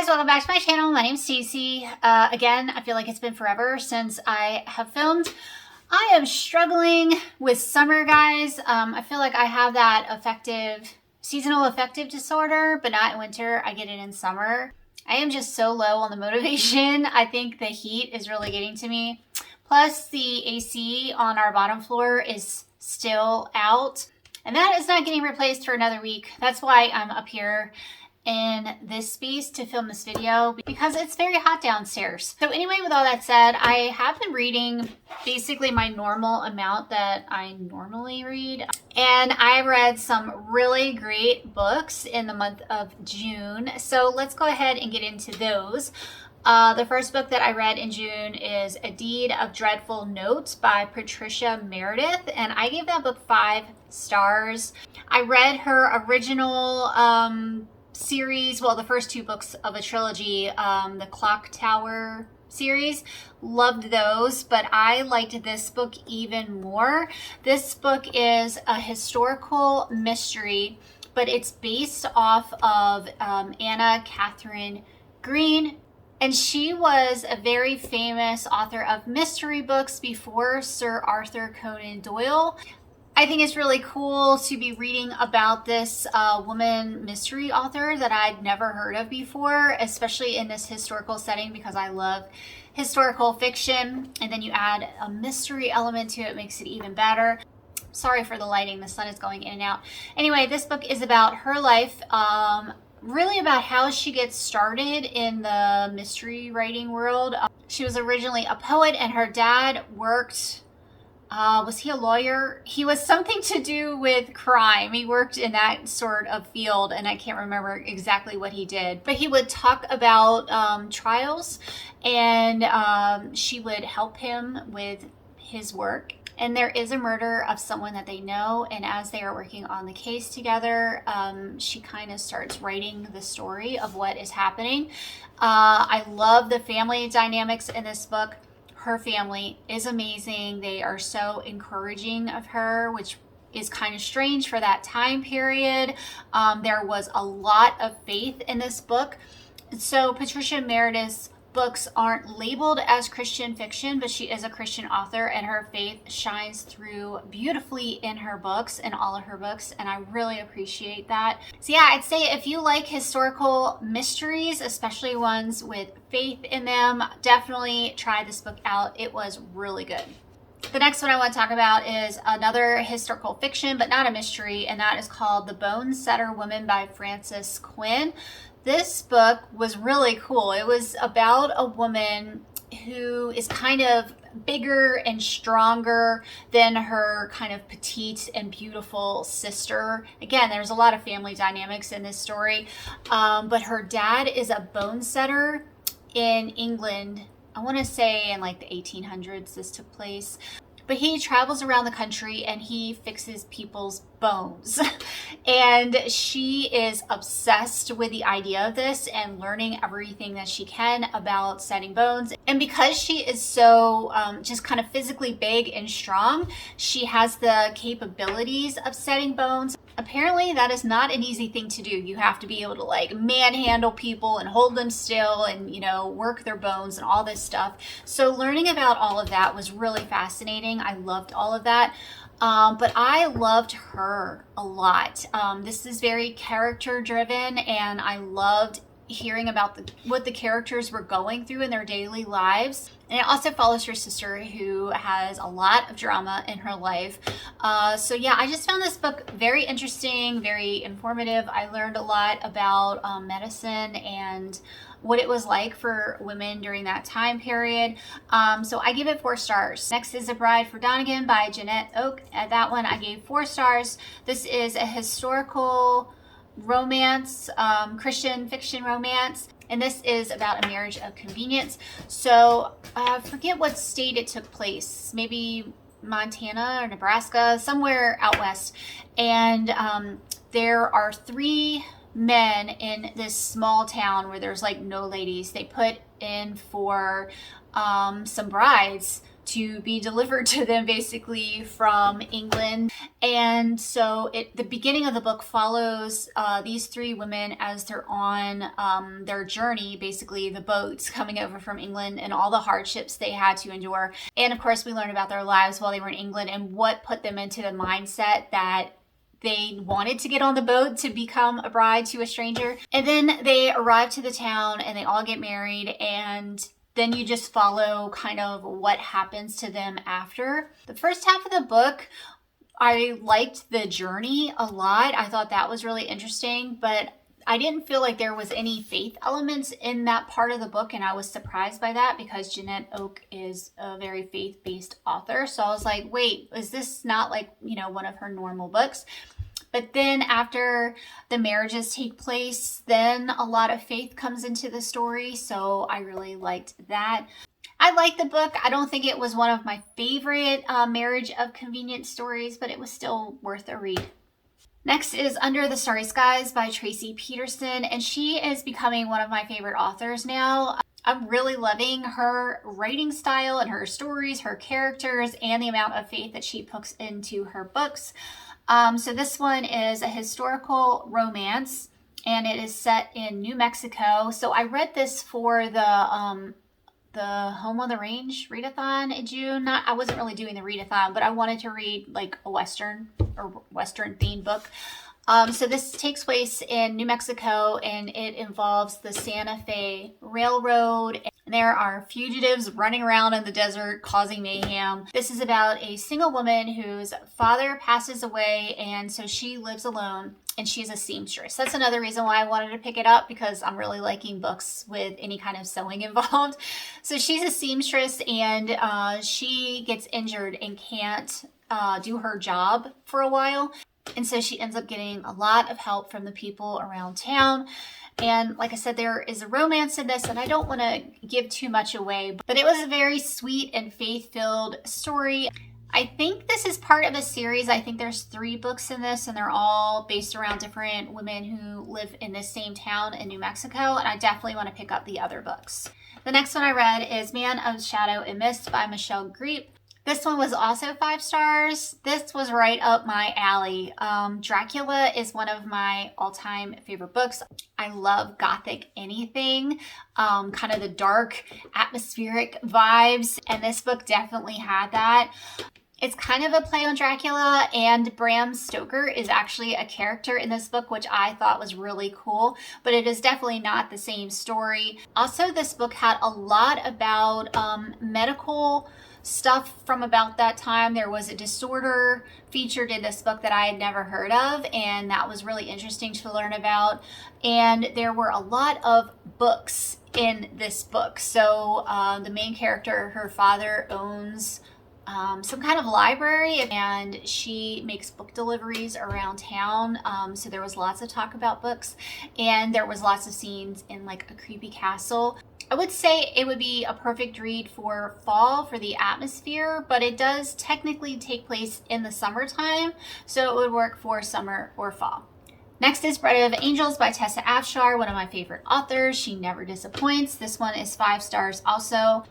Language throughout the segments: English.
guys, welcome back to my channel. My name's Stacey. Again, I feel like it's been forever since I have filmed. I am struggling with summer, guys. I feel like I have that seasonal affective disorder, but not in winter. I get it in summer. I am just so low on the motivation. I think the heat is really getting to me. Plus, the AC on our bottom floor is still out, and that is not getting replaced for another week. That's why I'm up here in this space to film this video, because it's very hot downstairs. So anyway, with all that said, I have been reading basically my normal amount that I normally read. And I read some really great books in the month of June. So let's go ahead and get into those. The first book that I read in June is A Deed of Dreadful Notes by Patricia Meredith, and I gave that book 5 stars. I read her original series, well, the first 2 books of a trilogy, the Clock Tower series. Loved those, but I liked this book even more. This book is a historical mystery, but it's based off of Anna Catherine Green. And she was a very famous author of mystery books before Sir Arthur Conan Doyle. I think it's really cool to be reading about this woman mystery author that I'd never heard of before, especially in this historical setting, because I love historical fiction. And then you add a mystery element to it, makes it even better. Sorry for the lighting, the sun is going in and out. Anyway, this book is about her life, really about how she gets started in the mystery writing world. She was originally a poet, and her dad worked, was he a lawyer? He was something to do with crime. He worked in that sort of field, and I can't remember exactly what he did. But he would talk about trials, and she would help him with his work. And there is a murder of someone that they know, and as they are working on the case together, she kind of starts writing the story of what is happening. I love the family dynamics in this book. Her family is amazing. They are so encouraging of her, which is kind of strange for that time period. There was a lot of faith in this book. So Patricia Meredith's books aren't labeled as Christian fiction, but she is a Christian author, and her faith shines through beautifully in her books, in all of her books, and I really appreciate that. So yeah, I'd say if you like historical mysteries, especially ones with faith in them, definitely try this book out. It was really good. The next one I want to talk about is another historical fiction, but not a mystery, and that is called The Bone Setter Woman by Frances Quinn. This book was really cool. It was about a woman who is kind of bigger and stronger than her kind of petite and beautiful sister. Again, there's a lot of family dynamics in this story, but her dad is a bone setter in England. I want to say in like the 1800s this took place. But he travels around the country and he fixes people's bones. And she is obsessed with the idea of this and learning everything that she can about setting bones. And because she is so just kind of physically big and strong, she has the capabilities of setting bones. Apparently that is not an easy thing to do. You have to be able to like manhandle people and hold them still and, you know, work their bones and all this stuff. So learning about all of that was really fascinating. I loved all of that. But I loved her a lot. This is very character driven, and I loved hearing about what the characters were going through in their daily lives. And it also follows her sister, who has a lot of drama in her life. So yeah, I just found this book very interesting, very informative. I learned a lot about medicine and what it was like for women during that time period. So I give it 4 stars. Next is A Bride for Donegan by Jeanette Oake. At that one I gave 4 stars. This is a historical romance, Christian fiction romance, and this is about a marriage of convenience. So I forget what state it took place, maybe Montana or Nebraska, somewhere out west. And there are 3 men in this small town where there's like no ladies. They put in for some brides to be delivered to them basically from England. And so the beginning of the book follows these three women as they're on their journey, basically the boats coming over from England and all the hardships they had to endure. And of course we learn about their lives while they were in England and what put them into the mindset that they wanted to get on the boat to become a bride to a stranger. And then they arrive to the town and they all get married, and then you just follow kind of what happens to them after. The first half of the book, I liked the journey a lot. I thought that was really interesting, but I didn't feel like there was any faith elements in that part of the book, and I was surprised by that because Jeanette Oke is a very faith-based author. So I was like, wait, is this not like, one of her normal books? But then after the marriages take place, then a lot of faith comes into the story. So I really liked that. I liked the book. I don't think it was one of my favorite marriage of convenience stories, but it was still worth a read. Next is Under the Starry Skies by Tracy Peterson, and she is becoming one of my favorite authors now. I'm really loving her writing style and her stories, her characters, and the amount of faith that she puts into her books. So this one is a historical romance, and it is set in New Mexico. So I read this for the Home on the Range readathon in June. I wasn't really doing the readathon, but I wanted to read like a Western themed book. So this takes place in New Mexico, and it involves the Santa Fe Railroad. There are fugitives running around in the desert causing mayhem. This is about a single woman whose father passes away, and so she lives alone, and she's a seamstress. That's another reason why I wanted to pick it up, because I'm really liking books with any kind of sewing involved. So she's a seamstress, and she gets injured and can't do her job for a while. And so she ends up getting a lot of help from the people around town. And like I said, there is a romance in this, and I don't want to give too much away, but it was a very sweet and faith-filled story. I think this is part of a series. I think there's 3 books in this, and they're all based around different women who live in this same town in New Mexico, and I definitely want to pick up the other books. The next one I read is Man of Shadow and Mist by Michelle Greep. This one was also 5 stars. This was right up my alley. Dracula is one of my all-time favorite books. I love gothic anything, kind of the dark, atmospheric vibes, and this book definitely had that. It's kind of a play on Dracula, and Bram Stoker is actually a character in this book, which I thought was really cool, but it is definitely not the same story. Also, this book had a lot about medical stuff from about that time. There was a disorder featured in this book that I had never heard of, and that was really interesting to learn about. And there were a lot of books in this book. So the main character, her father owns some kind of library, and she makes book deliveries around town. So there was lots of talk about books, and there was lots of scenes in like a creepy castle. I would say it would be a perfect read for fall for the atmosphere, but it does technically take place in the summertime, so it would work for summer or fall. Next is Bread of Angels by Tessa Afshar, one of my favorite authors. She never disappoints. This one is 5 stars also.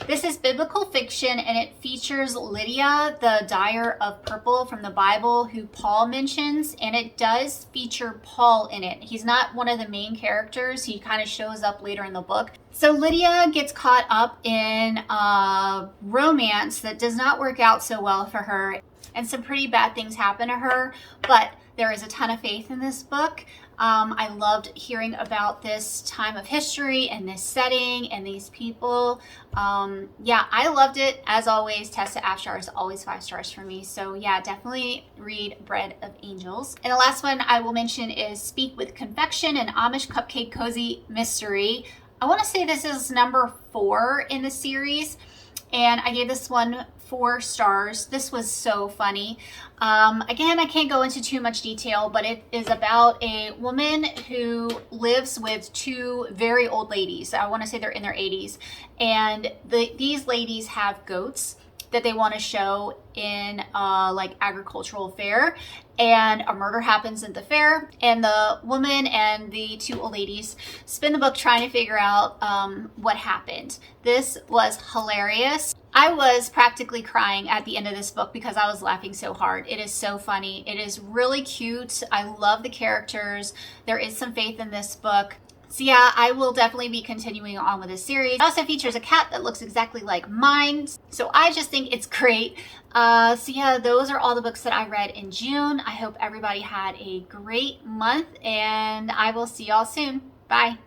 This is biblical fiction, and it features Lydia, the dyer of purple from the Bible, who Paul mentions, and it does feature Paul in it. He's not one of the main characters. He kind of shows up later in the book. So Lydia gets caught up in a romance that does not work out so well for her, and some pretty bad things happen to her, but there is a ton of faith in this book. I loved hearing about this time of history and this setting and these people. Yeah, I loved it. As always, Tessa Afshar is always 5 stars for me. So yeah, definitely read Bread of Angels. And the last one I will mention is Speak with Confection, an Amish cupcake cozy mystery. I want to say this is number 4 in the series, and I gave this one 4 stars. This was so funny. Again, I can't go into too much detail, but it is about a woman who lives with 2 very old ladies. I want to say they're in their 80s, and these ladies have goats that they want to show in like agricultural fair, and a murder happens at the fair, and the woman and the 2 old ladies spend the book trying to figure out what happened. This was hilarious. I was practically crying at the end of this book because I was laughing so hard. It is so funny. It is really cute. I love the characters. There is some faith in this book. So yeah, I will definitely be continuing on with this series. It also features a cat that looks exactly like mine. So I just think it's great. So yeah, those are all the books that I read in June. I hope everybody had a great month, and I will see y'all soon. Bye.